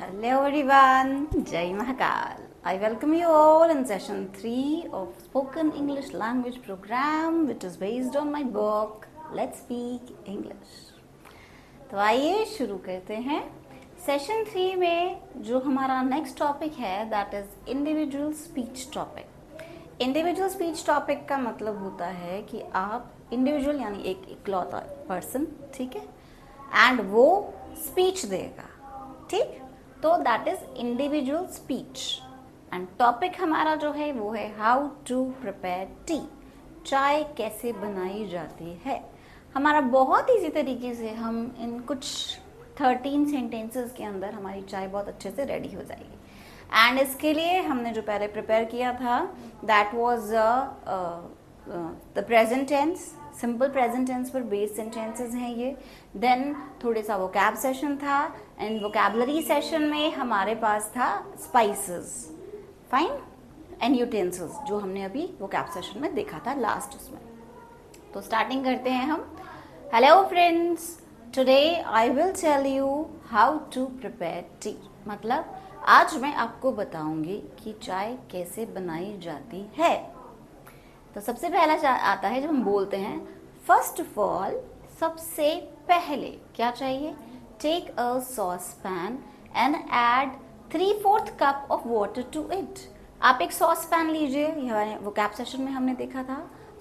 Hello everyone, Jai Mahakal. I welcome you all in session 3 of Spoken English Language Program which is based on my book Let's Speak English. तो आइए शुरू करते हैं. Session 3 में जो हमारा next topic है that is individual speech topic. Individual speech topic का मतलब होता है कि आप इंडिविजुअल यानी एक इकलौता पर्सन, ठीक है, एंड वो स्पीच देगा, ठीक. तो that is individual speech. And topic हमारा जो है वो है हाउ टू प्रिपेयर टी. चाय कैसे बनाई जाती है. हमारा बहुत इजी तरीके से हम इन कुछ 13 सेंटेंसेस के अंदर हमारी चाय बहुत अच्छे से रेडी हो जाएगी. एंड इसके लिए हमने जो पहले प्रिपेयर किया था that was the present tense, simple present tense पर बेस्ड सेंटेंसेस हैं ये. देन थोड़े सा वोकैब सेशन था एंड वोकैबुलरी सेशन में हमारे पास था स्पाइसेस, फाइन, एंड यूटेंसिल्स जो हमने अभी वोकैब सेशन में देखा था लास्ट उसमें. तो स्टार्टिंग करते हैं हम. Hello friends, today I will tell you how to prepare tea. मतलब आज मैं आपको बताऊंगी कि चाय कैसे बनाई जाती है. तो सबसे पहला आता है जब हम बोलते हैं फर्स्ट ऑफ ऑल, सबसे पहले क्या चाहिए. Take a saucepan and add 3/4 cup of water to it. आप एक सॉस पैन लीजिए. यह वोकैब सेशन में हमने देखा था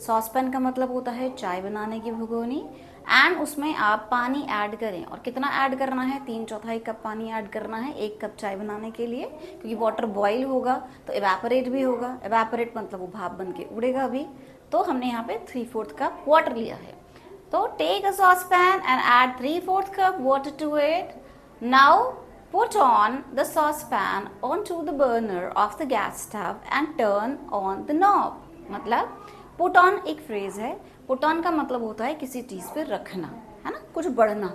सॉस पैन का मतलब होता है चाय बनाने की भगोनी. एंड उसमें आप पानी ऐड करें. और कितना ऐड करना है, 3/4 कप पानी ऐड करना है 1 कप चाय बनाने के लिए, क्योंकि वाटर बॉईल होगा तो इवेपोरेट भी होगा. इवेपोरेट मतलब वो भाप बन के उड़ेगा अभी. तो हमने यहाँ पे 3/4 कप वाटर लिया है. तो take a saucepan and add 3/4 cup water to it. Now put on the saucepan onto the burner of the gas stove and turn on the knob. मतलब put on एक phrase है. Put on का मतलब होता है किसी चीज पे रखना, है ना, कुछ बढ़ना.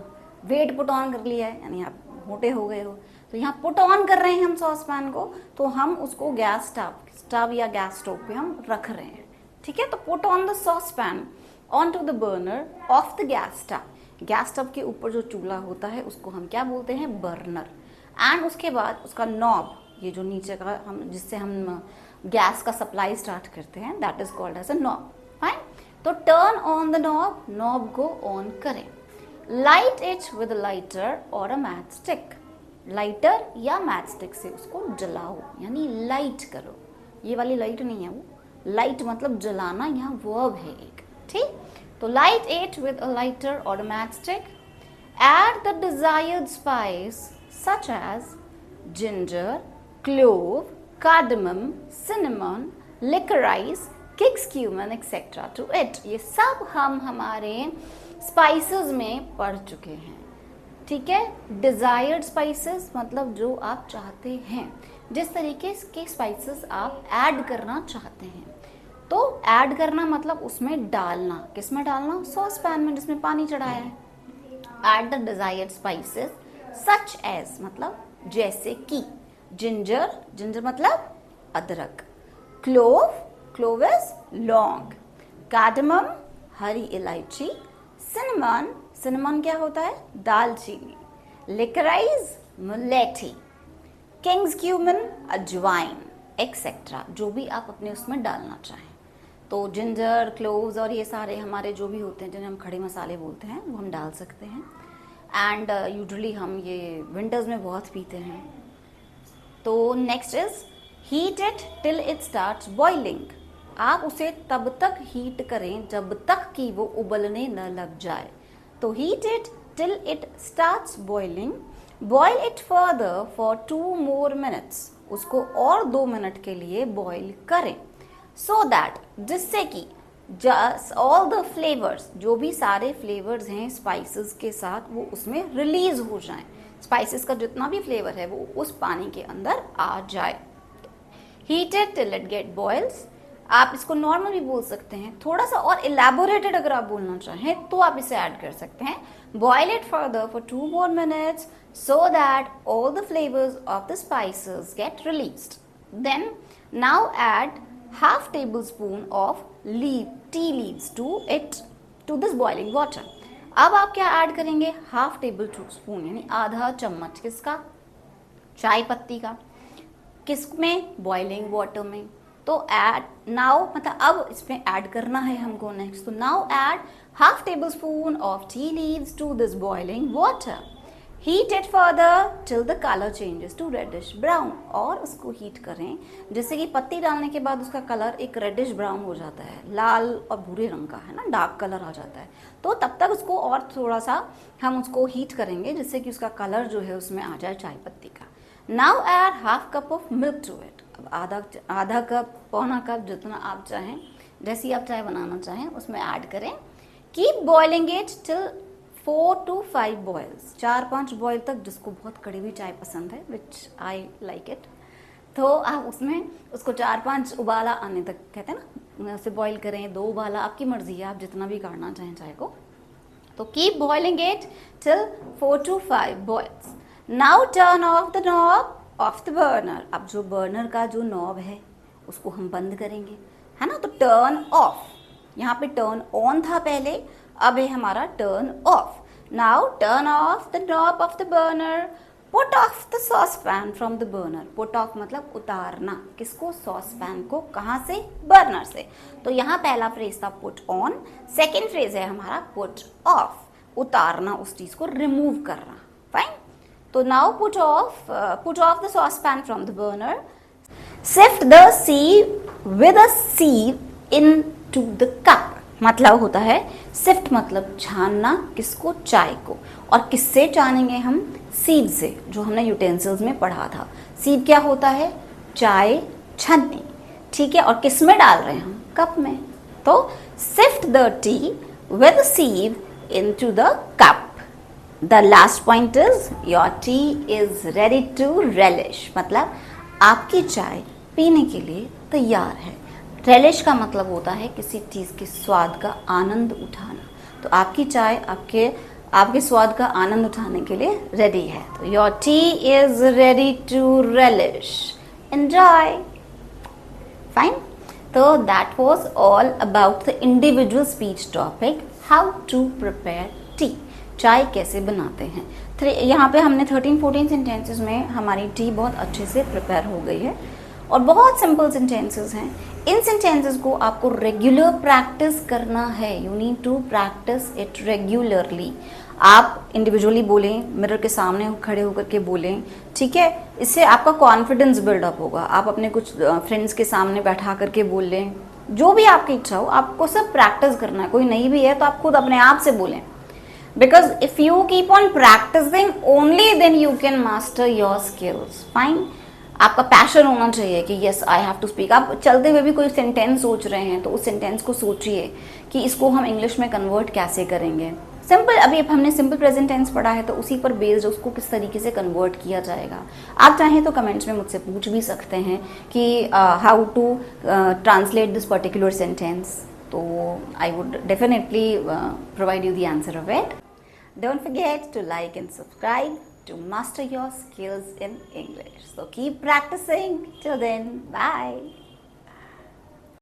वेट पुट ऑन कर लिया है यानी आप मोटे हो गए हो. तो यहाँ पुट ऑन कर रहे हैं हम सॉस पैन को, तो हम उसको गैस स्टव या गैस स्टोव पे हम रख रहे हैं, ठीक है. तो put on the saucepan on to the burner of the gas stove. Gas stove के ऊपर जो चूल्हा होता है उसको हम क्या बोलते हैं, बर्नर. एंड उसके बाद उसका नॉब, ये जो नीचे का हम जिससे हम गैस का सप्लाई स्टार्ट करते हैं, that is called as a knob, fine. तो turn on the knob, knob को ऑन करें. लाइट इट विद लाइटर और अ मैच स्टिक. लाइटर या मैच स्टिक से उसको जलाओ यानी लाइट करो. ये वाली लाइट नहीं है, वो लाइट मतलब जलाना, यहाँ वर्ब है एक, ठीक. तो light it with a lighter और a matchstick. Add the desired spice such as ginger, clove, cardamom, cinnamon, licorice, king's cumin, etc. to it. ये सब हम हमारे स्पाइसेस में पढ़ चुके हैं, ठीक है. डिजायर्ड स्पाइसेस मतलब जो आप चाहते हैं, जिस तरीके के स्पाइसेस आप ऐड करना चाहते हैं. तो ऐड करना मतलब उसमें डालना. किस में डालना, सॉस पैन में जिसमें पानी चढ़ाया है. Add the desired spices such as मतलब जैसे कि. जिंजर, जिंजर मतलब अदरक. क्लोव, क्लोव इज लौंग. कार्डमम, हरी इलायची. सिनेमन, सिनेमन क्या होता है, दालचीनी. लिकराइज, मुलेठी. किंग्स क्यूमिन, अजवाइन, एक्सेट्रा, जो भी आप अपने उसमें डालना चाहें. तो जिंजर, क्लोव्स और ये सारे हमारे जो भी होते हैं जिन्हें हम खड़े मसाले बोलते हैं वो हम डाल सकते हैं. एंड यूजुअली हम ये विंटर्स में बहुत पीते हैं. तो next is heat it till it starts boiling. आप उसे तब तक हीट करें जब तक कि वो उबलने न लग जाए. तो heat it till it starts boiling. Boil it further for 2 more minutes. उसको और 2 मिनट के लिए बॉइल करें. सो दैट, जिससे कि जस्ट ऑल द फ्लेवर्स, जो भी सारे फ्लेवर्स हैं स्पाइसेस के साथ, वो उसमें रिलीज हो जाएं. स्पाइसेस का जितना भी फ्लेवर है वो उस पानी के अंदर आ जाए. Heat it till it get boils. आप इसको नॉर्मल भी बोल सकते हैं. थोड़ा सा और इलेबोरेटेड अगर आप बोलना चाहें तो आप इसे ऐड कर सकते हैं. Boil it further for 2 more minutes so that all the flavors of the spices get released. Then now add half tablespoon of tea leaves to this boiling water. अब आप क्या ऐड करेंगे, हाफ टेबल स्पून यानी आधा चम्मच. किसका, चाय पत्ती का। किस में? बॉइलिंग वाटर में। तो ऐड नाउ मतलब अब इसमें ऐड करना है हमको नेक्स्ट। तो now add half tablespoon of tea leaves to this boiling water. Heat it further till the colour changes to reddish brown. और उसको हीट करें जैसे कि पत्ती डालने के बाद उसका कलर एक रेडिश ब्राउन हो जाता है, लाल और भूरे रंग का, है ना, डार्क कलर आ जाता है। तो तब तक उसको और थोड़ा सा हम उसको हीट करेंगे जिससे कि उसका कलर जो है उसमें आ जाए चाय पत्ती का। Now add half cup of milk to it. अब आधा कप, पौना कप, जितना आप चाहें, जैसी आप चाय बनाना चाहें उसमें ऐड करें। Keep boiling it till 4 to 5 boils, 4-5 boil तक, जिसको बहुत कड़वी चाय पसंद है, विच आई लाइक इट। तो आप उसमें उसको 4-5 उबाला आने तक, कहते हैं ना, उसे बॉईल करें, 2 उबाला, आपकी मर्जी है, आप जितना भी काढ़ना चाहें चाय को। तो keep boiling it till 4 to 5 boils. Now turn off the knob of the burner. अब जो बर्नर का जो नॉब है उसको हम बंद करेंगे, है ना। तो टर्न ऑफ, यहाँ पे टर्न ऑन था पहले, अब है हमारा turn off. Now turn off the knob of the burner. Put off the saucepan from the burner. Put off मतलब उतारना, किसको? सॉस पैन को। कहाँ से? बर्नर से। तो यहाँ पहला फ्रेज था पुट ऑन, सेकेंड फ्रेज है हमारा पुट ऑफ, उतारना, उस चीज को रिमूव करना। फाइन। तो now put off the saucepan from the burner. Sift the sieve with a sieve into the cup। मतलब होता है सिफ्ट मतलब छानना, किसको? चाय को। और किससे छानेंगे हम? सीव से, जो हमने यूटेंसिल्स में पढ़ा था। सीव क्या होता है? चाय छन्नी, ठीक है। और किस में डाल रहे हैं हम? कप में। तो sift the tea with sieve into the cup। The last point is your tea is ready to relish। मतलब आपकी चाय पीने के लिए तैयार है। रेलिश का मतलब होता है किसी चीज़ के स्वाद का आनंद उठाना। तो आपकी चाय आपके स्वाद का आनंद उठाने के लिए रेडी है। तो your tea is ready to relish, enjoy. Fine. तो that was all about the individual speech topic, how to prepare tea, चाय कैसे बनाते हैं। यहाँ पे हमने 13-14 सेंटेंसेस में हमारी टी बहुत अच्छे से प्रिपेयर हो गई है और बहुत सिंपल सेंटेंसेस हैं। इन सेंटेंसेस को आपको रेगुलर प्रैक्टिस करना है। You need to practice it regularly. आप इंडिविजुअली बोलें, मिरर के सामने खड़े होकर के बोलें, ठीक है। इससे आपका कॉन्फिडेंस बिल्डअप होगा। आप अपने कुछ फ्रेंड्स के सामने बैठा करके बोल लें, जो भी आपकी इच्छा हो, आपको सब प्रैक्टिस करना है। कोई नहीं भी है तो आप खुद अपने आप से बोलें। Because if you keep on practicing, only then you can master your skills. Fine? आपका पैशन होना चाहिए कि yes I have to speak। आप चलते हुए भी कोई सेंटेंस सोच रहे हैं तो उस सेंटेंस को सोचिए कि इसको हम इंग्लिश में कन्वर्ट कैसे करेंगे। सिंपल, अभी हमने सिंपल प्रेजेंट टेंस पढ़ा है तो उसी पर बेस्ड उसको किस तरीके से कन्वर्ट किया जाएगा। आप चाहें तो कमेंट्स में मुझसे पूछ भी सकते हैं कि how to translate this particular sentence. तो I would definitely provide you the answer of it. Don't forget to like and subscribe to master your skills in English. So keep practicing. Till then, bye.